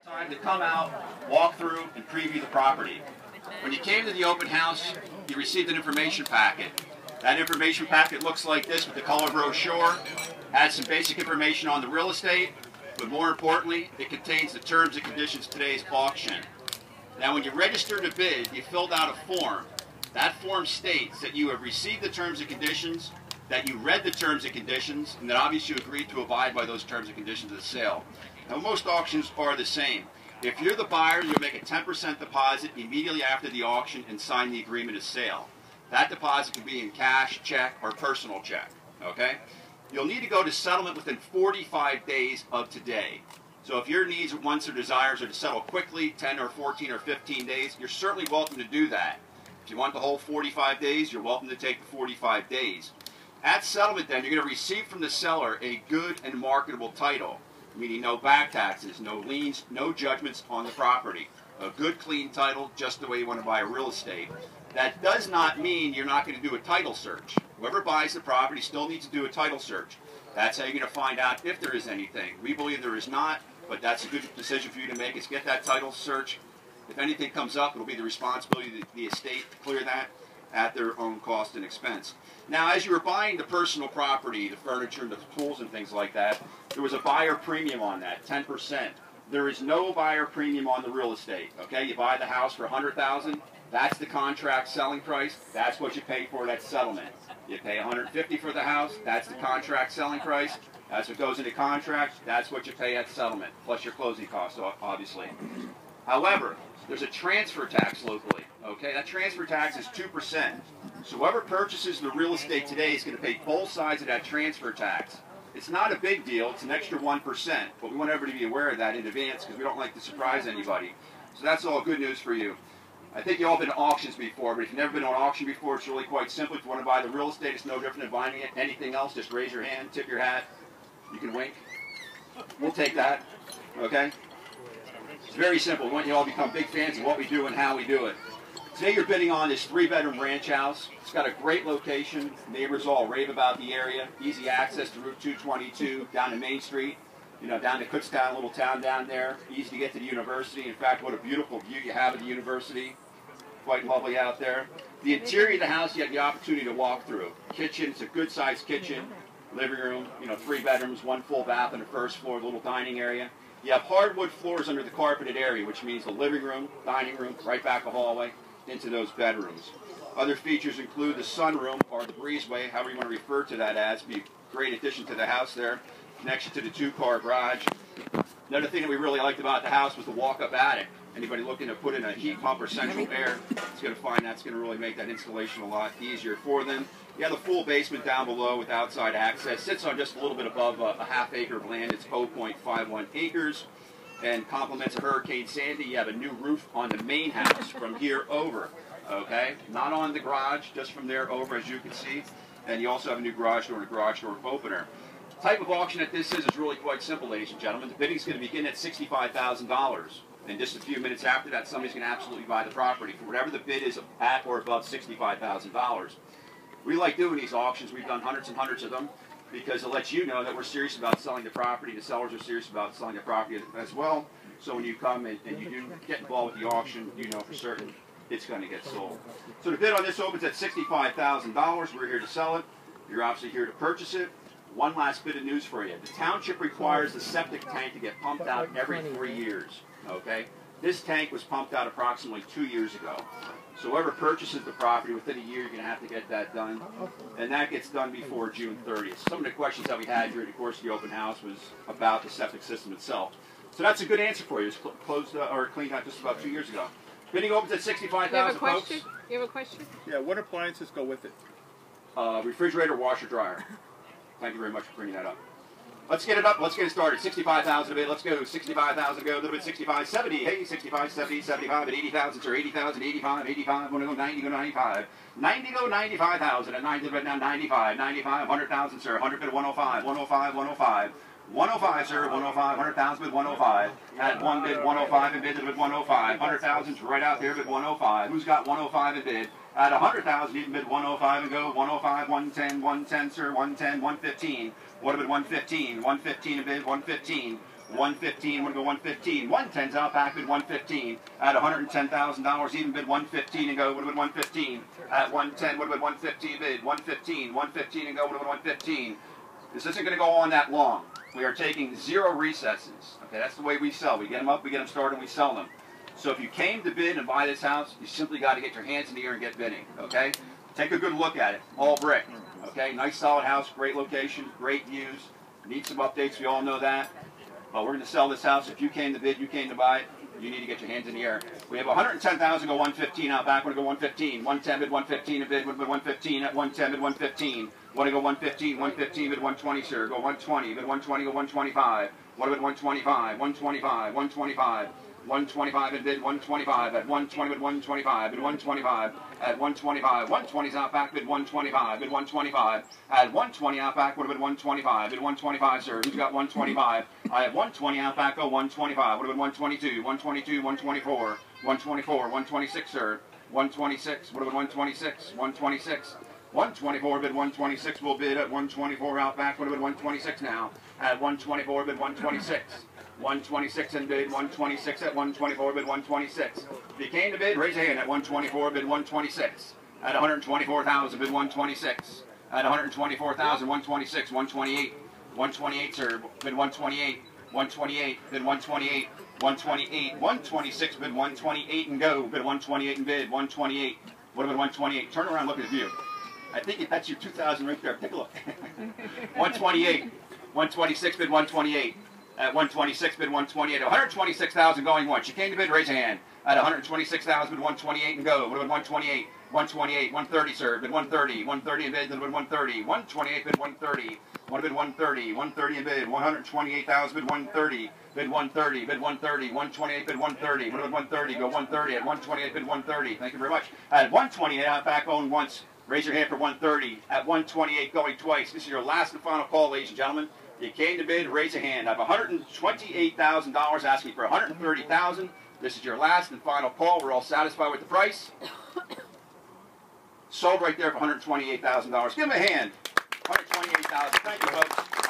Time to come out, walk through, and preview the property. When you came to the open house, you received an information packet. That information packet looks like this with the color brochure. Has some basic information on the real estate, but more importantly, it contains the terms and conditions of today's auction. Now, when you registered to bid, you filled out a form. That form states that you have received the terms and conditions, that you read the terms and conditions, and that obviously you agreed to abide by those terms and conditions of the sale. Now, most auctions are the same. If you're the buyer, you'll make a 10% deposit immediately after the auction and sign the agreement of sale. That deposit can be in cash, check, or personal check. Okay? You'll need to go to settlement within 45 days of today. So if your needs, wants, or desires are to settle quickly, 10 or 14 or 15 days, you're certainly welcome to do that. If you want the whole 45 days, you're welcome to take the 45 days. At settlement, then, you're going to receive from the seller a good and marketable title, meaning no back taxes, no liens, no judgments on the property. A good, clean title, just the way you want to buy a real estate. That does not mean you're not going to do a title search. Whoever buys the property still needs to do a title search. That's how you're going to find out if there is anything. We believe there is not, but that's a good decision for you to make, is get that title search. If anything comes up, it'll be the responsibility of the estate to clear that at their own cost and expense. Now, as you were buying the personal property, the furniture, the tools and things like that, there was a buyer premium on that, 10%. There is no buyer premium on the real estate. Okay, you buy the house for $100,000. That's the contract selling price. That's what you pay for that settlement. You pay $150,000 for the house. That's the contract selling price. That's what goes into contract. That's what you pay at settlement, plus your closing costs, obviously. However, there's a transfer tax locally. Okay, that transfer tax is 2%. So whoever purchases the real estate today is going to pay both sides of that transfer tax. It's not a big deal. It's an extra 1%, but we want everybody to be aware of that in advance because we don't like to surprise anybody. So that's all good news for you. I think you've all been to auctions before, but if you've never been to an auction before, it's really quite simple. If you want to buy the real estate, it's no different than buying anything else. Just raise your hand, tip your hat. You can wink. We'll take that. Okay? It's very simple. We want you all to become big fans of what we do and how we do it. Today you're bidding on this 3-bedroom ranch house. It's got a great location. Neighbors all rave about the area. Easy access to Route 222 down to Main Street. You know, down to Kutztown, a little town down there. Easy to get to the university. In fact, what a beautiful view you have of the university. Quite lovely out there. The interior of the house, you have the opportunity to walk through. Kitchen, it's a good-sized kitchen. Living room, you know, 3 bedrooms, 1 full bath on the first floor, little dining area. You have hardwood floors under the carpeted area, which means the living room, dining room, right back a hallway into those bedrooms. Other features include the sunroom or the breezeway, however you want to refer to that as. Be a great addition to the house there. Connection to the 2-car garage. Another thing that we really liked about the house was the walk-up attic. Anybody looking to put in a heat pump or central air is going to find that's going to really make that installation a lot easier for them. You have the full basement down below with outside access. Sits on just a little bit above a half-acre of land. It's 0.51 acres and complements a Hurricane Sandy. You have a new roof on the main house from here over. Okay? Not on the garage, just from there over, as you can see. And you also have a new garage door and a garage door opener. The type of auction that this is really quite simple, ladies and gentlemen. The bidding is going to begin at $65,000. And just a few minutes after that, somebody's going to absolutely buy the property for whatever the bid is at or above $65,000. We like doing these auctions. We've done hundreds and hundreds of them because it lets you know that we're serious about selling the property. The sellers are serious about selling the property as well. So when you come and you do get involved with the auction, you know for certain it's going to get sold. So the bid on this opens at $65,000. We're here to sell it. You're obviously here to purchase it. One last bit of news for you. The township requires the septic tank to get pumped out every 3 years. Okay? This tank was pumped out approximately 2 years ago. So whoever purchases the property within a year, you're going to have to get that done. And that gets done before June 30th. Some of the questions that we had during the course of the open house was about the septic system itself. So that's a good answer for you. It's closed or cleaned out just about 2 years ago. Bidding opens at $65,000, folks. You have a question? Yeah, what appliances go with it? Refrigerator, washer, dryer. Thank you very much for bringing that up. Let's get it up. Let's get it started. 65,000 a bit. Let's go. 65,000 go. A little bit. 65, 70. Hey, 65, 70, 75, and 80,000, sir. 80,000, 85, 85. Want to go 90, go 95. 90 go 95,000. At 90 bid now 95. 95, 100,000, sir. 100 bid 105. 105, 105. 105, sir. 105. 100,000 bid 105. At 1 bid 105 and bid bid 105. 100,000's right out there bid 105. Who's got 105 and bid? At 100,000, you can bid 105 and go 105, 110, 110, sir. 110, 115. What about 115? 115 a bid, 115. 115, want to go 115. 110's out back, bid 115 at $110,000. Even bid 115 and go, would have been 115 at 110, would have been 115 bid 115, 115 and go, would have been 115. This isn't going to go on that long. We are taking 0 recesses. Okay, that's the way we sell. We get them up, we get them started, and we sell them. So if you came to bid and buy this house, you simply got to get your hands in the air and get bidding. Okay, take a good look at it. All brick. Okay, nice solid house, great location, great views. Needs some updates. We all know that. But we're going to sell this house. If you came to bid, you came to buy it, you need to get your hands in the air. We have 110,000 go 115 out back. Want to go 115. 110 bid 115 a bid. Would bid 115 at 110 bid 115. Want to go 115. 115 bid 120 sir. Go 120 bid 120 go 125. Want to bid 125. 125. 125. 125 and bid 125 at 120 bid 125 bid 125 at 125. 120's out back bid 125 bid 125 at 120 out back would have been 125 bid 125 sir. Who's got 125? I have 120 out back go 125 would have been 122 122 124 124 126 sir. 126 would have been 126 126 124 bid 126 will bid at 124 out back would have been 126 now at 124 bid 126. 126 and bid 126 at 124 bid 126. If you came to bid, raise your hand at 124 bid 126. At 124,000 bid 126. At 124,000 126 128 128 sir bid 128 128 bid 128 128 126 bid 128 and go bid 128 and bid 128. What about 128? Turn around, look at the view. I think that's your 2,000 right there. Take a look. 128 126 bid 128. At 126 bid 128, 126,000 going once. You came to bid, raise your hand. At 126,000 bid 128 and go. Would have been 128, 128, 130 sir, bid 130, 130 and bid, would have been 130, 128 bid 130, would have bid 130, 130 and bid, 128,000 bid 130, bid 130, bid 130, 128 bid 130, would have been 130, go 130 at 128 bid 130. Thank you very much. At 128 out back going once. Raise your hand for 130. At 128 going twice. This is your last and final call, ladies and gentlemen. You came to bid, raise a hand. I have $128,000 asking for $130,000. This is your last and final call. We're all satisfied with the price. Sold right there for $128,000. Give him a hand. $128,000. Thank you, folks.